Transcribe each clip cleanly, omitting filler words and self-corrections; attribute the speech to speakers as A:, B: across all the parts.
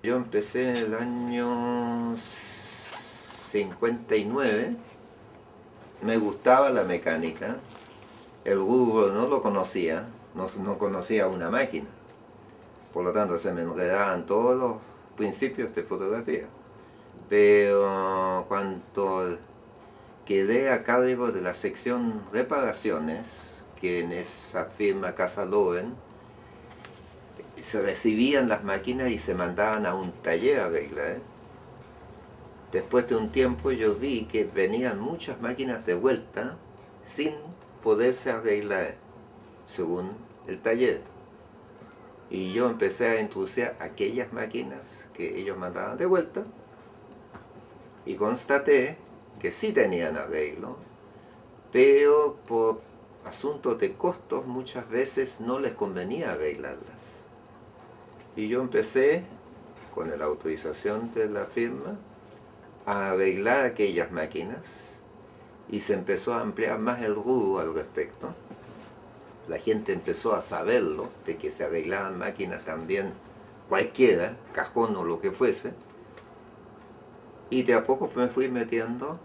A: Yo empecé en el año 59, me gustaba la mecánica, el rubro no lo conocía, no conocía una máquina, por lo tanto se me enredaban todos los principios de fotografía. Pero cuando quedé a cargo de la sección reparaciones, que en esa firma Casa Loven se recibían las máquinas y se mandaban a un taller a arreglar. Después de un tiempo yo vi que venían muchas máquinas de vuelta sin poderse arreglar según el taller. Y yo empecé a introducir aquellas máquinas que ellos mandaban de vuelta y constaté que sí tenían arreglo, pero por asuntos de costos muchas veces no les convenía arreglarlas. Y yo empecé, con la autorización de la firma, a arreglar aquellas máquinas y se empezó a ampliar más el rubro al respecto. La gente empezó a saberlo, de que se arreglaban máquinas también cualquiera, cajón o lo que fuese, y de a poco me fui metiendo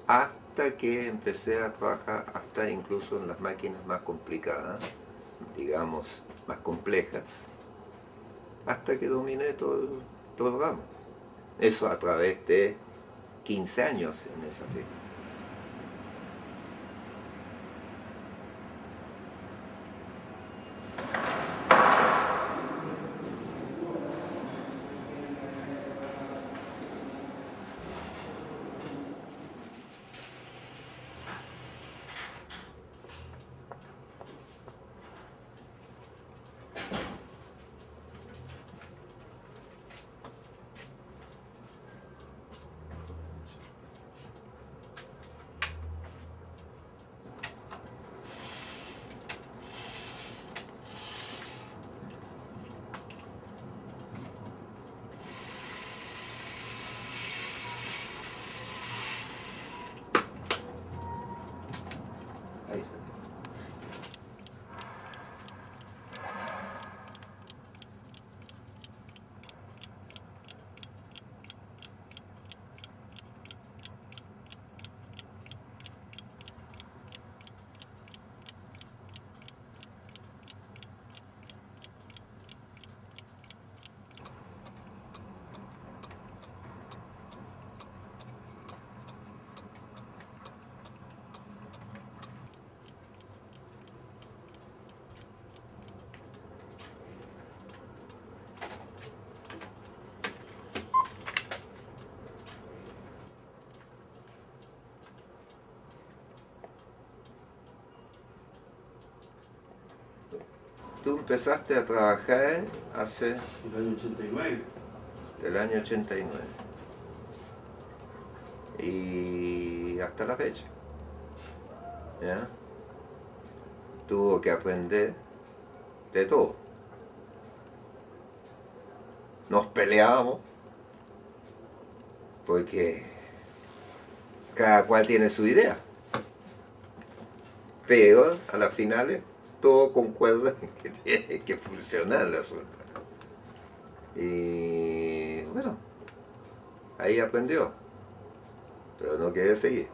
A: hasta que empecé a trabajar hasta incluso en las máquinas más complicadas, digamos, más complejas, hasta que dominé todo el ramo. Eso a través de 15 años en esa firma. Ahí está. Tú empezaste a trabajar hace
B: El año 89.
A: del año 89 y hasta la fecha, ¿ya? Tuvo que aprender de todo. Nos peleábamos porque cada cual tiene su idea, pero a las finales todo concuerda en que tiene que funcionar la suerte. Y bueno, ahí aprendió, pero no quiere seguir.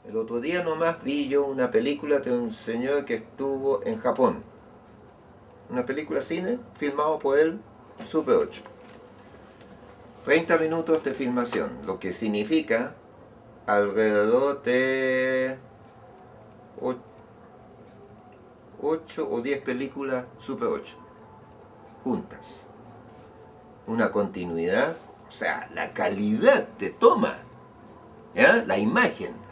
A: El otro día nomás vi yo una película de un señor que estuvo en Japón. Una película cine filmado por él, Super 8. 30 minutos de filmación, lo que significa alrededor de 8 o 10 películas Super 8 juntas. Una continuidad, o sea, la calidad de toma, ¿ya? La imagen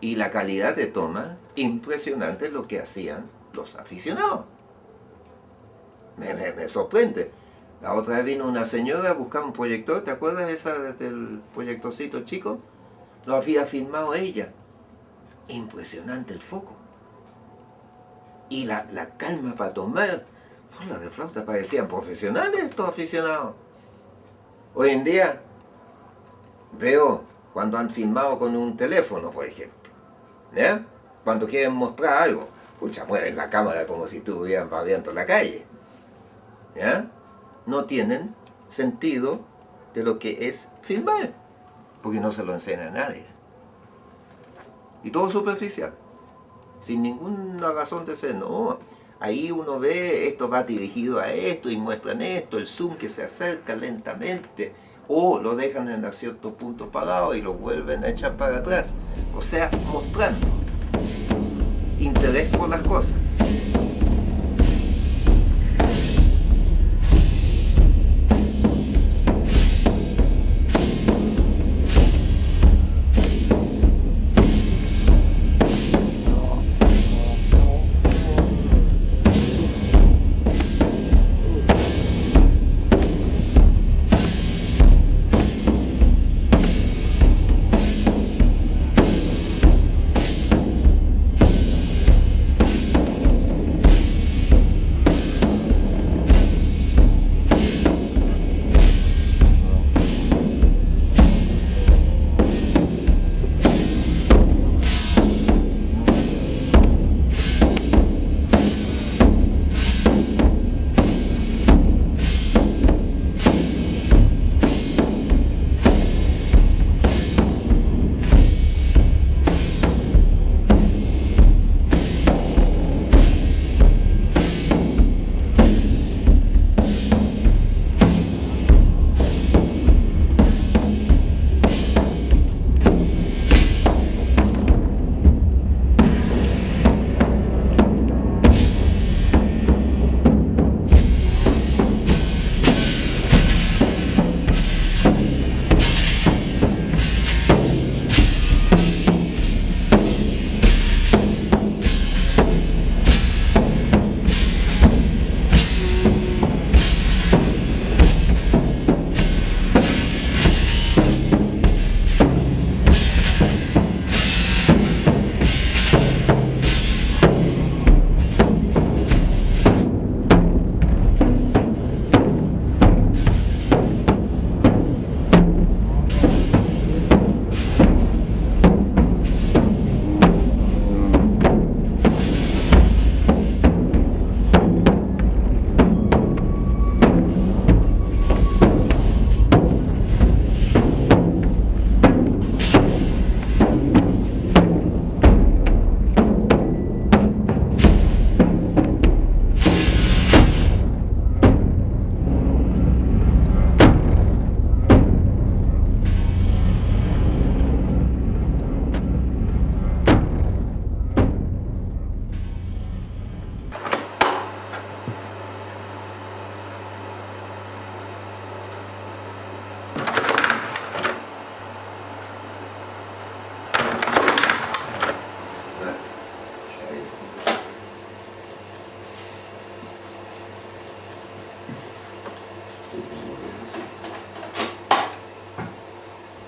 A: y la calidad de toma, impresionante lo que hacían los aficionados. Me sorprende. La otra vez vino una señora a buscar un proyector, ¿te acuerdas esa del proyectorcito chico? Lo había filmado ella. Impresionante el foco. Y la calma para tomar. Las de flauta parecían profesionales estos aficionados. Hoy en día veo cuando han filmado con un teléfono, por ejemplo. ¿Ya? Cuando quieren mostrar algo. Pucha, mueven la cámara como si estuvieran barriendo la calle. ¿Ya? No tienen sentido de lo que es filmar, porque no se lo enseña a nadie. Y todo superficial, sin ninguna razón de ser. No, ahí uno ve, esto va dirigido a esto y muestran esto, el zoom que se acerca lentamente, o lo dejan en cierto punto parado y lo vuelven a echar para atrás. O sea, mostrando interés por las cosas.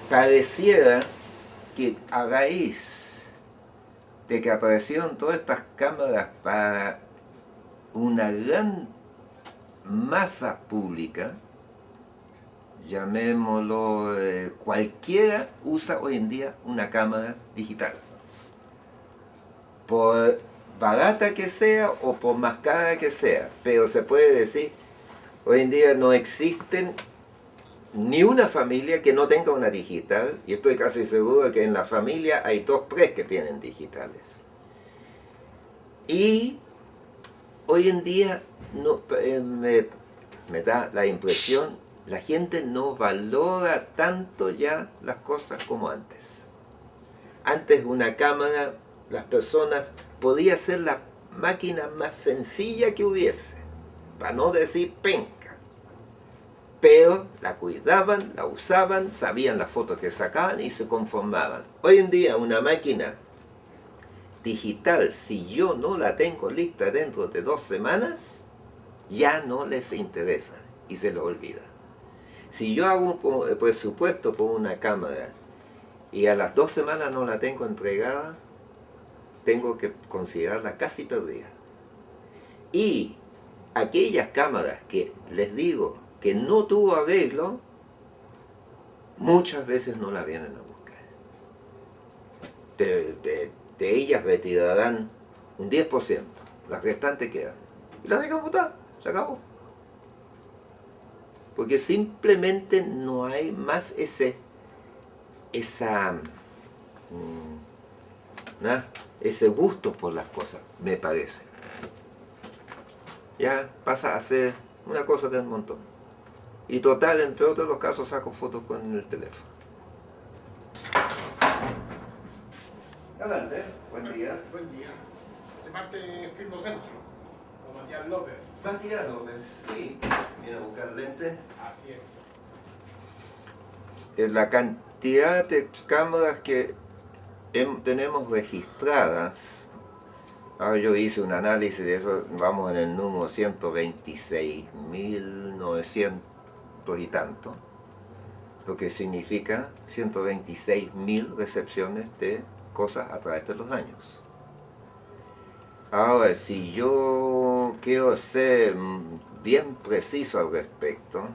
A: Pareciera que a raíz de que aparecieron todas estas cámaras para una gran masa pública, llamémoslo, cualquiera usa hoy en día una cámara digital. Por barata que sea o por más cara que sea, pero se puede decir, hoy en día no existen ni una familia que no tenga una digital, y estoy casi seguro de que en la familia hay 2, 3 que tienen digitales. Y hoy en día no, me da la impresión, la gente no valora tanto ya las cosas como antes. Antes una cámara, las personas, podía ser la máquina más sencilla que hubiese, para no decir penca. Pero la cuidaban, la usaban, sabían las fotos que sacaban y se conformaban. Hoy en día una máquina digital, si yo no la tengo lista dentro de 2 semanas, ya no les interesa y se lo olvida. Si yo hago un presupuesto por una cámara y a las 2 semanas no la tengo entregada, tengo que considerarla casi perdida. Y aquellas cámaras que les digo que no tuvo arreglo, muchas veces no la vienen a buscar. De ellas retirarán un 10%, las restantes quedan. Y las dejan botar, se acabó. Porque simplemente no hay más ese gusto por las cosas, me parece. Ya pasa a ser una cosa del montón. Y total, en peor de los casos, saco fotos con el teléfono. Adelante, buen día.
B: Buen día. De parte Primo Centro, con Matías López.
A: Matías López, sí. Viene a buscar lentes.
B: Así es.
A: La cantidad de cámaras que tenemos registradas, ahora yo hice un análisis de eso, vamos en el número 126.900 y tanto, lo que significa 126.000 recepciones de cosas a través de los años. Ahora, si yo quiero ser bien preciso al respecto,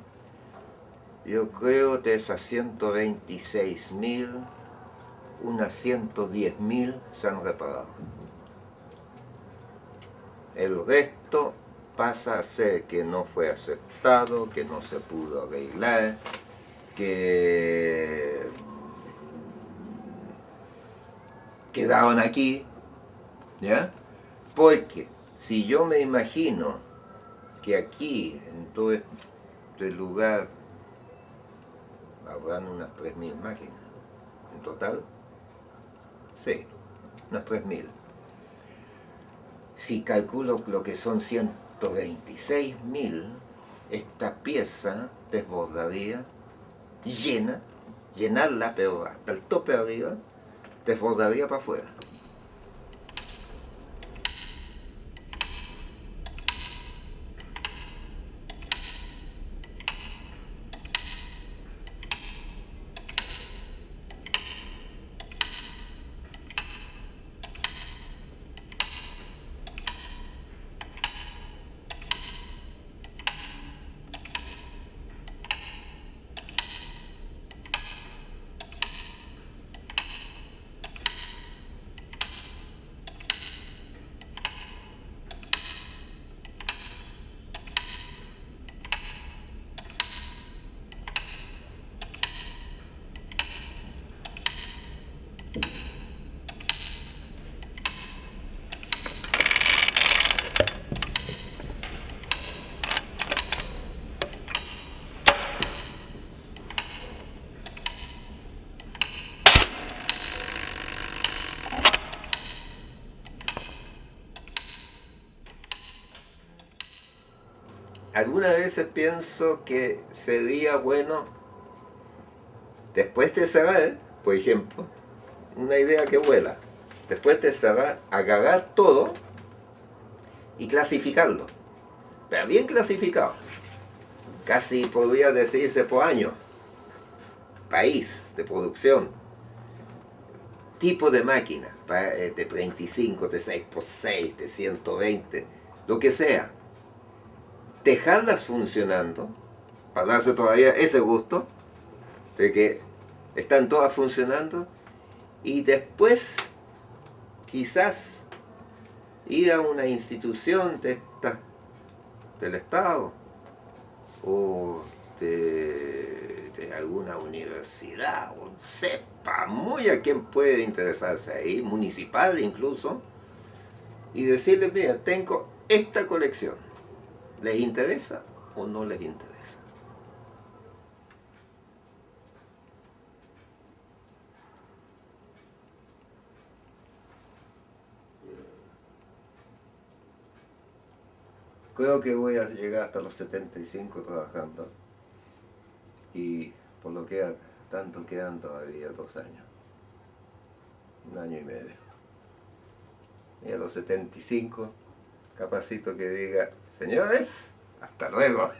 A: yo creo que de esas 126.000, unas 110.000 se han reparado. El resto pasa a ser que no fue aceptado, que no se pudo arreglar, que quedaron aquí, ¿ya? Porque si yo me imagino que aquí, en todo este lugar, habrán unas 3.000 máquinas en total, sí, unas 3.000. Si calculo lo que son 126.000, esta pieza desbordaría, llenarla, pero hasta el tope de arriba, desbordaría para afuera. Algunas veces pienso que sería bueno, después de cerrar, por ejemplo, una idea que vuela, después de cerrar, agarrar todo y clasificarlo, pero bien clasificado, casi podría decirse por año, país de producción, tipo de máquina, de 35, de 6x6, de 120, lo que sea, dejarlas funcionando, para darse todavía ese gusto de que están todas funcionando, y después quizás ir a una institución del Estado o de de alguna universidad, o sepa muy a quién puede interesarse ahí, municipal incluso, y decirle, mira, tengo esta colección, ¿les interesa o no les interesa? Creo que voy a llegar hasta los 75 trabajando, y por lo que tanto quedan todavía 2 años, 1 año y medio. Y a los 75, capacito que diga, señores, hasta luego.